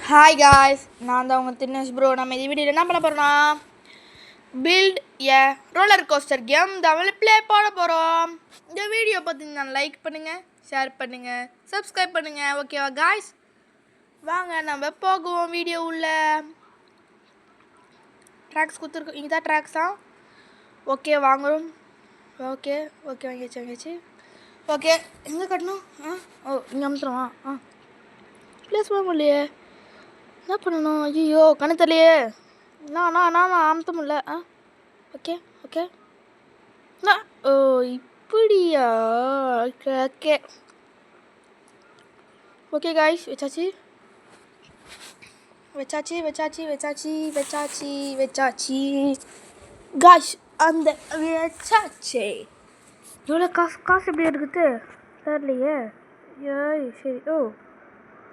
Hi guys, நான் தான் உங்கள் தினேஷ் ப்ரோ. நம்ம இந்த வீடியோவில் என்ன பண்ண போகிறோம்னா build a roller coaster game Tamil play போட போகிறோம். இந்த வீடியோ பார்த்தீங்கன்னா லைக் பண்ணுங்கள், ஷேர் பண்ணுங்கள், சப்ஸ்கிரைப் பண்ணுங்கள். ஓகேவா காய்ஸ்? வாங்க நம்ம போகுவோம் வீடியோ உள்ள. ட்ராக்ஸ் கொடுத்துருக்கோம், இங்கே தான் ட்ராக்ஸா? ஓகே வாங்குறோம். ஓகே ஓகே வாங்கியாச்சு. ஓகே எங்கே கட்டணும்? இங்கே அமுத்துறோம். ப்ளேஸ் வாங்க இல்லையே, என்ன பண்ணணும்? ஐயோ கணத்தலையே, நான் அமுத்த முடியல. ஓகே ஓ இப்படியா? ஓகே ஓகே காய்ஸ், வச்சாச்சு. காய்ஸ் அந்த வச்சாச்சு. எவ்வளோ காசு எப்படி எடுக்குது தெரியலையே. ஏய் சரி.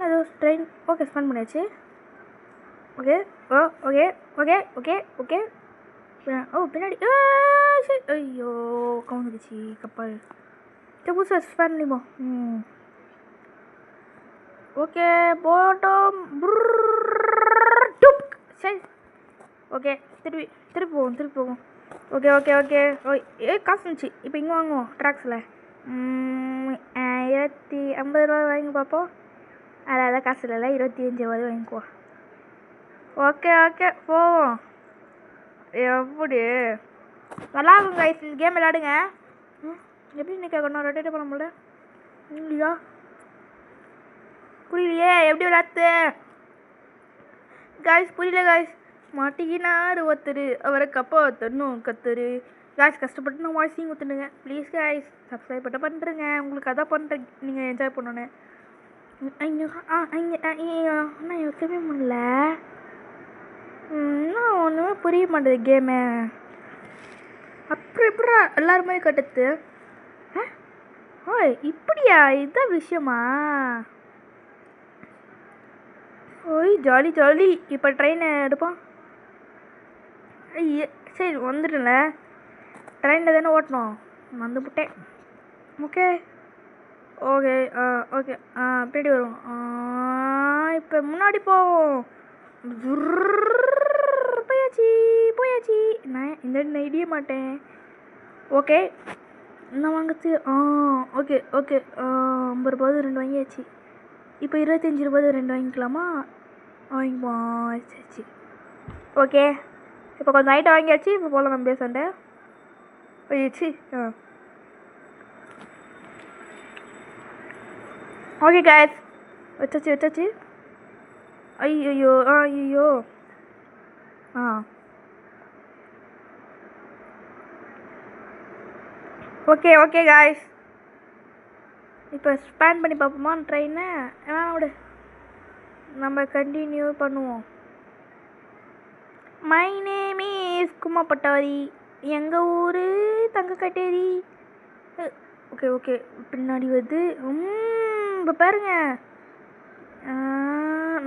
ஏதோ ட்ரெயின். ஓகே ஸ்பெண்ட் பண்ணியாச்சு. ஓகே பின்னாடி சரி. ஐயோ கவுந்துக்குச்சு கப்பல். புதுசாக ஸ்பெண்ட் பண்ணிப்போம். ஓகே போட்டோம். சரி ஓகே திருப்பி போவோம். ஓகே காசு இருந்துச்சு. இப்போ இங்கே வாங்குவோம் ட்ராக்ஸில். 150 வாங்கி பார்ப்போம். அதான் காசு இல்லைல்ல, 25 வாங்கிக்குவோம். ஓகே போவோம். எப்படி விளாடுங்க கைஸ், இந்த கேம் விளாடுங்க. எப்படி இன்னைக்கு கேட்கணும்? ரொட்டேட் பண்ண முடியல இல்லையா? புரியலையே எப்படி விளாடுது காய்ஸ், புரியல காய்ஸ். மாட்டிக்கினார் ஒருத்தர், அவரை கப்பா ஒருத்தரும் கத்துரு. காய்ஸ் கஷ்டப்பட்டு நான் வாய்ஸிங் ஊற்றுனுங்க. ப்ளீஸ் காய்ஸ் சப்ஸ்கிரைப் மட்டும் பண்ணுறேங்க. உங்களுக்கு அதான் பண்ணுறேன், நீங்கள் என்ஜாய் பண்ணோன்னு. நான் வைக்கவே முடியல. இன்னும் ஒன்றுமே புரிய மாட்டேது கேமு. அப்புறம் எப்படா எல்லாருமே கட்டுது? ஓய் இப்படியா? இதுதான் விஷயமா? ஓய் ஜாலி. இப்போ ட்ரெயின் எடுப்போம். ஐய சரி வந்துடும்ல, ட்ரெயினில் தானே ஓட்டணும். வந்துவிட்டேன். ஓகே பின்னாடி வரும். இப்போ முன்னாடி போவோம். போயாச்சு. நான் இந்த நைடியே மாட்டேன். ஓகே என்ன வாங்குச்சு? ஓகே 50 ரூபாய் 2 வாங்கியாச்சு. இப்போ 25 ரூபாய் 2 வாங்கிக்கலாமா? வாங்கிப்போம். சரி ஓகே. இப்போ கொஞ்சம் நைட்டை வாங்கியாச்சு. இப்போ போகலாம் நம்ம பேசண்டே. போயிடுச்சு. ஓகே காய்ஸ் வச்சாச்சு. ஐயோ ஓகே காய்ஸ், இப்போ ஸ்பேன் பண்ணி பார்ப்போமா ட்ரெயினை? விடு, நம்ம கண்டினியூ பண்ணுவோம். மை நேம் இஸ் குமாப்பட்டாரி, எங்கள் ஊர் தங்கக்கட்டேரி. ஓகே பின்னாடி வருது. இப்போ பாருங்க,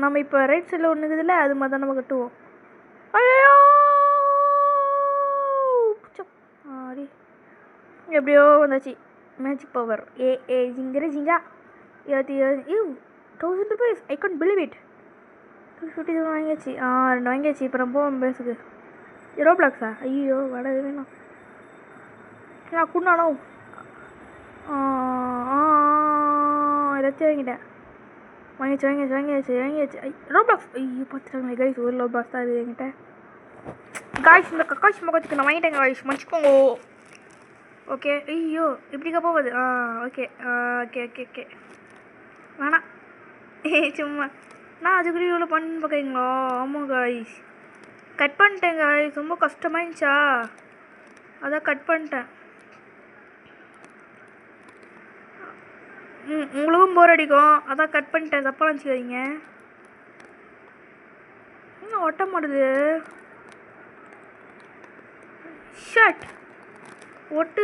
நம்ம இப்போ ரைட் சைடில் ஒன்று இருக்குதுல்ல, அது மாதிரி தான் நம்ம கட்டுவோம். ஐயோ எப்படியோ வந்தாச்சு. மேஜிக் பவர் ஜிங்கா 1000 rupees. I can't believe it. 250 வாங்கியாச்சு. 2 வாங்கியாச்சு. இப்போ ரொம்ப பேசுது. ரோப்ளாக்ஸா? ஐயோ வடது வேணும். குண்டானோ ஏதாச்சும் வாங்கியாச்சு. ரோப்ளாக்ஸ். ஐயோ பார்த்துட்டாங்க கைஸ், ஒரு ரோப்ளாக்ஸ் தான் இது என்கிட்ட. காய்ஸ் இந்த கக்காசி முகத்துக்கு நான் வாங்கிட்டேன் காய்ஸ், மன்னிச்சுக்கோங்க. ஓகே ஐயோ இப்படிக்கா போகுது. ஓகே வேணாம் சும்மா நான் அதுக்குள்ளே இவ்வளோ பண்ணு பார்க்குறீங்களோ? ஆமாம் காய்ஸ் கட் பண்ணிட்டேன் காய்ஸ். ரொம்ப கஷ்டமாயிருந்துச்சா, அதான் கட் பண்ணிட்டேன். உங்களுக்கும் போர் அடிக்கும், அதான் கட் பண்ணிட்டேன். தப்பாக நினச்சிக்காதீங்க. இன்னும் ஒட்ட மாட்டுது. ஷட் ஒட்டு.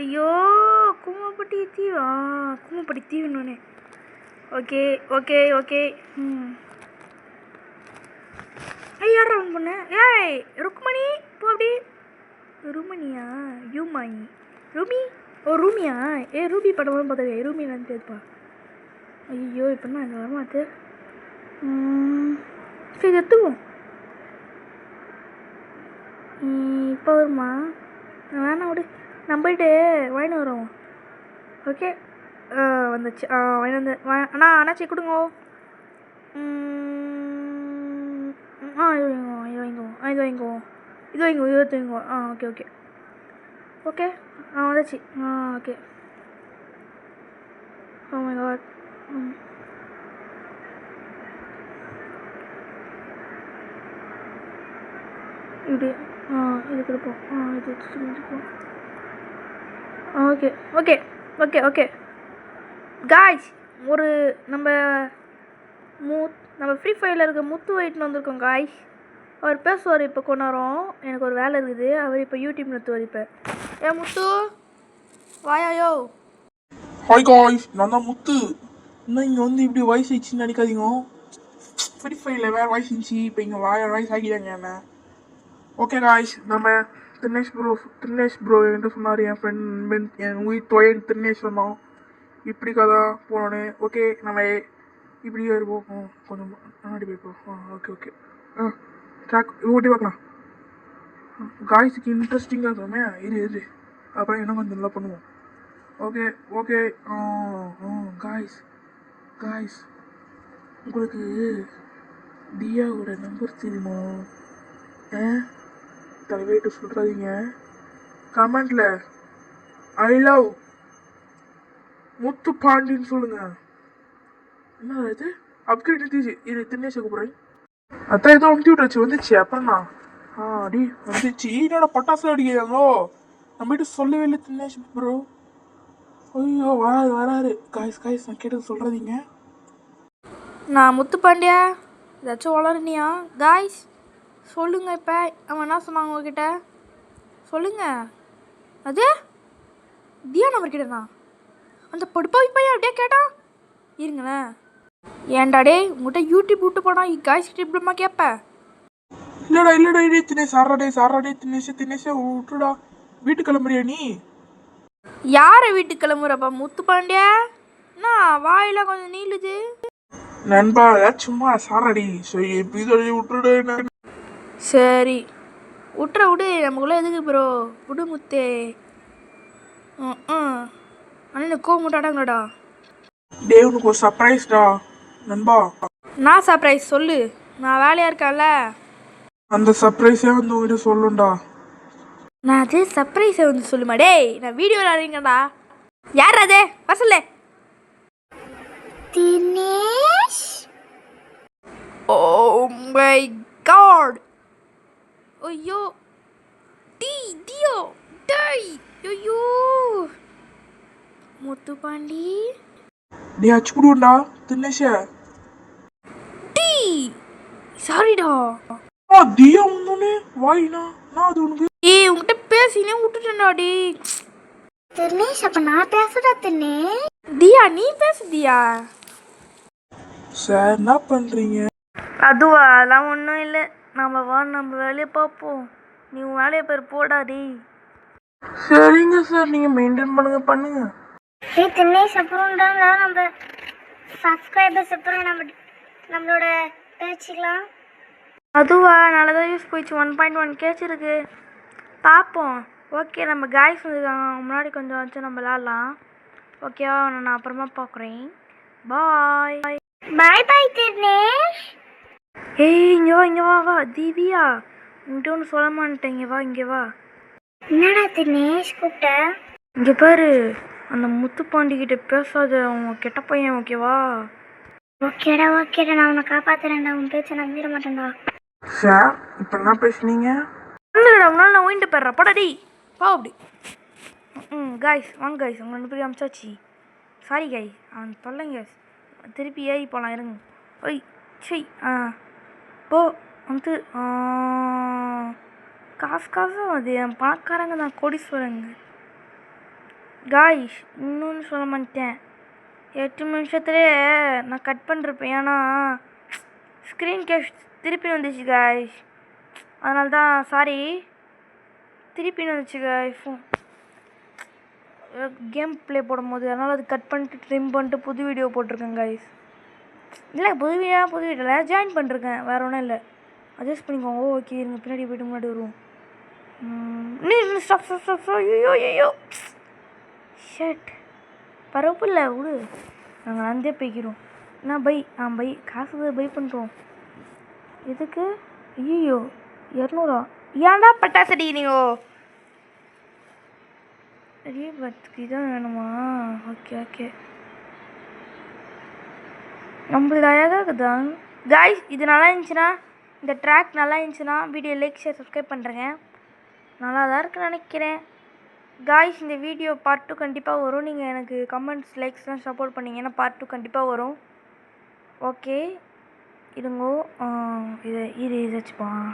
ஐயோ கும்மப்பட்டி தீவுன்னு. ஓகே ஐயா ரவுண்ட் பண்ணு. ஏய் ருக்மணி போ. அப்படி ருமணியா? யூமாயி ரூமி? ரூமியா? ரூபி படம் பார்த்துருக்கேன். ரூமி வந்து தெரியுப்பா. ஐயோ இப்போ என்ன வரமாத்து. சரி எடுத்துக்குவோம். இப்போ வருமா? வேணாம் விடு, நம்ம போயிட்டு வாங்கிட்டு வரோம். ஓகே வந்துச்சு. வாங்கி வந்து அண்ணா அண்ணாச்சி கொடுங்க. இது வாங்கிக்குவோம். இது வாங்கிக்குவோம். Okay okay okay. வந்துச்சு. ஓகே. Oh my god. இப்படி இது கொடுப்போம். இது வச்சுருப்போம். Okay okay okay okay guys, ஒரு நம்ம ஃப்ரீ ஃபயரில் இருக்க முத்து வெயிட்னு வந்திருக்கோம் காய்ஸ். அவர் பேசுவார் இப்போ கொண்டாரோம். எனக்கு ஒரு வேலை இருக்குது. அவர் இப்போ யூடியூப் நடத்துவார். இப்போ முத்து வாயாயோ. ஹாய் காய்ஸ், நான் தான் முத்து. இன்னும் இங்கே வந்து இப்படி வயசு ஆயிடுச்சுன்னு நினைக்காதீங்க. ஃப்ரீ ஃபயரில் வேறு வயசு இருந்துச்சு, இப்போ இங்கே வயசு ஆகிட்டாங்க என்ன. ஓகே காய்ஸ், நம்ம தினேஷ் ப்ரோ என்கிட்ட சொன்னார். என் ஃப்ரெண்ட் என் உயிர் தொயன் தினேஷ் சொன்னோம். இப்படி கதை போனோன்னு. ஓகே நம்ம இப்படியே இருப்போம். கொஞ்சம் முன்னாடி போய்ப்போம். ஓகே ஓகே ட்ராக் ஓட்டி பார்க்கலாம். காய்ஸுக்கு இன்ட்ரெஸ்டிங்காக இருக்குமே. இரு அப்புறம் என்ன கொஞ்சம் நல்லா பண்ணுவோம். ஓகே ஓகே காய்ஸ் உங்களுக்கு தியாவோட நம்பர் தெரியுமா? தலைவேட்டு சொல்கிறாதீங்க. கமெண்டில் ஐ லவ் முத்து பாண்டின்னு சொல்லுங்கள். என்ன இது அப்கிரேட் இருந்துச்சு. இது தினேஷ் கூப்பிட்றேன். அதான் ஏதோ அமுத்தி விட்டாச்சு. வந்துச்சு அப்புறம்ண்ணா அடி வந்துச்சு. என்னோட பட்டாசுல அடிக்கிறாங்களோ. நம்மகிட்ட சொல்லவே இல்லை தினேஷ் ப்ரோ. ஐயோ வராரு. காய்ஸ் நான் கேட்டது சொல்கிறதீங்க. நான் முத்து பாண்டியா ஏதாச்சும் வளரனியா? காய்ஸ் சொல்லுங்கள். இப்போ அவன் என்ன சொன்னாங்க உங்ககிட்ட? சொல்லுங்கள். அது தியா நம்பர் கிட்டண்ணா அந்த படுப்பாவி பையன் அப்படியே கேட்டான். இருங்களேன். ஏன்டாடே உங்கள்கிட்ட யூடியூப் விட்டு போனா காய்ஸ் கிட்ட இப்படிமா கேட்ப? இல்லடா தினேஷ் சாராடே தினேஷ் விட்டுடா. வீட்டு கிளம்புறியா நீ? யாரை வீட்டுக்கு கிளம்புறப்பா முத்து பாண்டியா? என்ன வாயில கொஞ்சம் நீளுது நண்பா. சும்மா சாராடி விட்டுடு. சரி விடு. நமக்குள்ள எதுக்கு ப்ரோ? விடு முத்தே. அண்ணன் கோவட்டாடாங்கடா. டே உனக்கு ஒரு சர்ப்ரைஸ்டா நண்பா. நான் சர்ப்ரைஸ் சொல்லு. நான் வேலையாக இருக்கேன்ல. அந்த சர்ப்ரைஸே வந்து உங்ககிட்ட சொல்லுண்டா. நான் அது சர்ப்ரைஸை வந்து சொல்லுமா? டேய் நான் வீடியோ விளையாடுறீங்கடா. யார் அது பசல? தினேஷ். Oh my god. ஐயோ டியோ டேய் ஐயோ முத்து பாண்டி. நீ அச்சு கொடுண்டா தினேஷ. டி சாரிடா. தியா உன்னே வாயினா நான் அது உனக்கு. உன்கிட்ட பேசினே விட்டுட்டேன்டாடி தினேஷ். அப்ப நான் பேசுறா தினேஷ். தியா நீ பேசு தியா. சார் என்ன பண்றீங்க? அதுவா அதெல்லாம் ஒன்றும் இல்லை. நம்ம வேலையை பார்ப்போம். நீ உன் வேலையை பேர் போடாடி. சரிங்க சார், நீங்கள் மெயின்டைன் பண்ணுங்க. தினேஷ் அப்புறம்டா நம்ம சப்ஸ்கிரைபர்ஸ் அப்புறம் நம்மளோட பேச்சுக்கலாம். அதுவா நல்லதாக யூஸ் போயிடுச்சு. 1.1 கேட்ச் இருக்கு. பார்ப்போம். ஓகே நம்ம காய்ஸ் வந்துருக்காங்க. முன்னாடி கொஞ்சம் வச்சு நம்ம விளாட்லாம். ஓகேவா? நான் அப்புறமா பார்க்குறேன். பாய் பாய் தினேஷ். இங்கே வா திவ்யா. உன்கிட்ட ஒன்று சொல்ல மாட்டேன். இங்கே வா. என்னடா தினேஷ் கூப்பிட்ட? இங்கே பாரு, அந்த முத்து பாண்டிகிட்ட பேசாத. அவங்க கெட்ட பையன். ஓகேவா? ஓகேடா நான் உன்னை காப்பாத்துறேன்டா. உன் பேச்சை நம்பிட மாட்டேன்டா. சார் இப்போ என்ன பேசுனீங்க? ஒன்றும் உன்னால நான் ஓயின்ட்டு போயிடுறேன். போடாடி பா அப்படி. காய்ஸ் வாங்க காய்ஸ். உங்களை ரெண்டு பேரும் அமிச்சாச்சு. சாரி காய்ஸ், அவன் தொல்லைங்க. திருப்பி ஏறி போகலாம். இருங்க. ஒய் சரி போ வந்து காசும் அது என் பணக்காரங்க தான், கோடீஸ்வரங்க. காய்ஸ் இன்னொன்று சொல்ல மாட்டேன். 8 நிமிஷத்துலேயே நான் கட் பண்ணிருப்பேன். ஏன்னா ஸ்க்ரீன் கேஷ் திருப்பி வந்துச்சு காய்ஸ். அதனால தான் சாரி. திருப்பி வந்துச்சு காய்ஸ் கேம் ப்ளே போடும்போது. அதனால் அது கட் பண்ணிட்டு ட்ரிம் பண்ணிட்டு புது வீடியோ போட்டிருக்கேன் காய்ஸ். இல்லை புது வீட்டில் ஜாயின் பண்ணிருக்கேன், வேறு ஒன்றும் இல்லை. அட்ஜஸ்ட் பண்ணிக்கோங்க. ஓகே இருங்க, பின்னாடி போய்ட்டு முன்னாடி வருவோம். ஸ்டாப். ஐயோ ஷட், பரவாயில்ல விடு, நாங்கள் நடந்தே போய்க்கிறோம். என்ன பை பை காசு பை பண்ணுறோம். எதுக்கு? ஐயோ 200. ஏன்டா பட்டாசு அடிக்கிறீங்கோ? ரீபத்துக்கு இதான் வேணுமா? ஓகே நம்மளது அழகாக இருக்குதான் காய்ஸ். இது நல்லா இருந்துச்சுன்னா, இந்த ட்ராக் நல்லா இருந்துச்சுன்னா வீடியோ லைக் ஷேர் சப்ஸ்கிரைப் பண்ணுறேங்க. நல்லா தான் இருக்குன்னு நினைக்கிறேன் காய்ஸ். இந்த வீடியோ பார்ட் 2 கண்டிப்பாக வரும். நீங்கள் எனக்கு கமெண்ட்ஸ் லைக்ஸ்லாம் சப்போர்ட் பண்ணிங்கன்னா பார்ட் 2 கண்டிப்பாக வரும். ஓகே இருங்கோ. இது வச்சுப்போம்.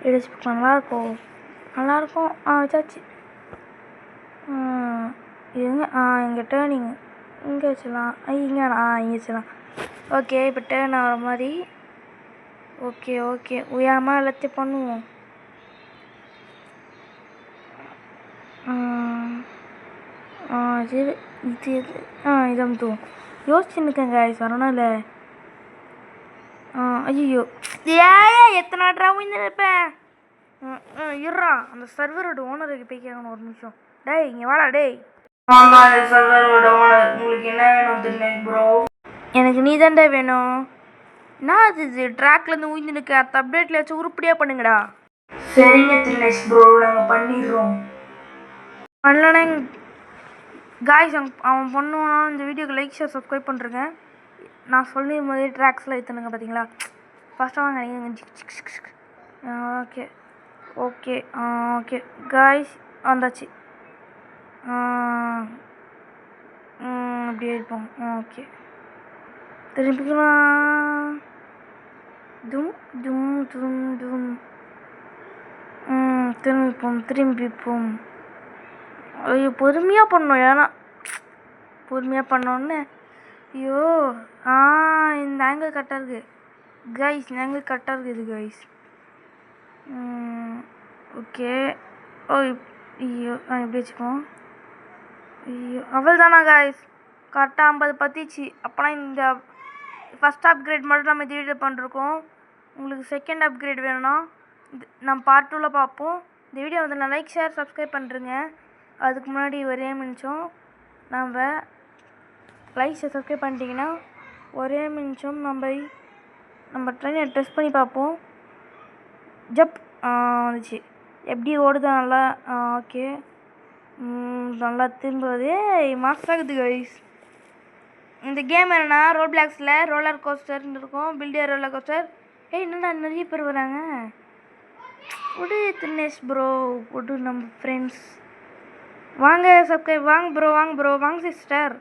இது வச்சுப்போம். நல்லாயிருக்கும். வச்சாச்சு. இதுங்க இங்கே டேர்னிங் இங்கே வச்சிடலாம். இங்கே வச்சிடலாம். ஓகே இப்போ டேர்ன் ஆகிற மாதிரி. ஓகே உயாமல் எல்லாத்தையும் பண்ணுவோம். இது இது அமுத்துவோம். யோசிச்சுன்னுக்கேன் காய்ஸ், வரணும் இல்லை. ஐயோ எத்தனை ட்ராவும் இந்த இருப்பேன். இருறா, அந்த சர்வரோட ஓனருக்கு போய் கேட்கணும் ஒரு நிமிஷம். டேய் இங்கே வாடா டேய். சர்வரோட ஓனர், உங்களுக்கு என்ன வேணும் தினேஷ் ப்ரோ? எனக்கு நீ தான்டா வேணும். நான் அது ட்ராக்லேருந்து ஊய்ந்துனுக்கு அந்த அப்டேட்டில் வச்சு உருப்படியாக பண்ணுங்கடா. சரிங்க தினேஷ் ப்ரோ, நாங்கள் பண்ணிடுறோம். பண்ணலன்னா காய்ஸ் அவன் பண்ணுவானா? இந்த வீடியோக்கு லைக் ஷேர் சப்ஸ்கிரைப் பண்ணுறேங்க. நான் சொல்லிடும் போதே ட்ராக்ஸ்லாம் எடுத்துனுங்க பார்த்தீங்களா. ஃபஸ்ட்டாக வாங்க நீங்கள். ஓகே காய்ஸ் வந்தாச்சு. அப்படியே இருப்போம். ஓகே திரும்பிக்கலாம். தும் திரும்பிப்போம். ஐயோ பொறுமையாக பண்ணோம். ஏன்னா பொறுமையாக பண்ணோன்னு. ஐயோ இந்த ஆங்கிள் கரெக்டாக இருக்குது கைஸ். இந்த ஆங்கிள் கரெக்டாக இருக்குது கைஸ். ஓகே ஐயோ எப்படி வச்சுப்போம். ஐயோ அவள் தானா கைஸ், கரெக்டாக 50 பற்றிச்சு. அப்போனா இந்த ஃபஸ்ட் அப்கிரேட் மட்டும் நம்ம இந்த வீடியோ பண்ணிருக்கோம். உங்களுக்கு செகண்ட் அப்கிரேட் வேணும்னா நம்ம பார்ட் 2ல் பார்ப்போம். இந்த வீடியோ வந்து நான் லைக் ஷேர் சப்ஸ்கிரைப் பண்ணுறேங்க. அதுக்கு முன்னாடி ஒரே நிமிஷம், நம்ம லைக் ஷேர் சப்ஸ்கிரைப் பண்ணிட்டீங்கன்னா ஒரே நிமிஷம் நம்ம ட்ரெயினை டெஸ்ட் பண்ணி பார்ப்போம். ஜப் வந்துச்சு. எப்படி ஓடுதா நல்லா? ஓகே நல்லா திரும்புறது மாசாகுது கைஸ். இந்த கேம் என்னென்னா ரோல் பிளாக்ஸில் ரோலர் கோஸ்டர்னு இருக்கும். பில்டியர் ரோலர் கோஸ்டர். என்னடா நிறைய பேர் வராங்க. விடு தினேஷ் ப்ரோ விடு, நம்ம ஃப்ரெண்ட்ஸ் வாங்க சப்ஸ்கிரைப். வாங்க ப்ரோ வாங்க சிஸ்டர்.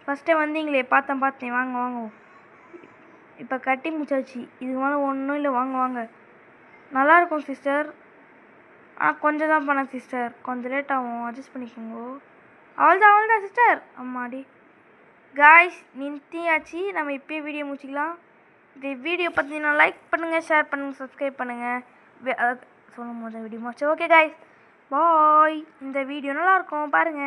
ஃபஸ்ட்டே வந்தீங்களே பார்த்தேன். வாங்க இப்போ கட்டி முடிச்சாச்சு. இதுக்கு மேலே ஒன்றும் இல்லை. வாங்க நல்லாயிருக்கும் சிஸ்டர். கொஞ்சம் தான் பண்ணேன் சிஸ்டர், கொஞ்சம் லேட் ஆகும், அட்ஜஸ்ட் பண்ணிக்கோங்க. அவ்வளோதான் சிஸ்டர். அம்மாடி காய்ஸ் நிறுத்தியாச்சு. நம்ம இப்போயே வீடியோ முடிச்சிக்கலாம். இந்த வீடியோ பார்த்தீங்கன்னா லைக் பண்ணுங்கள், ஷேர் பண்ணுங்கள், சப்ஸ்கிரைப் பண்ணுங்கள். சொல்லும் போது வீடியோ முடிச்சு. Okay guys bye. இந்த வீடியோ நல்லாயிருக்கும் பாருங்கள்.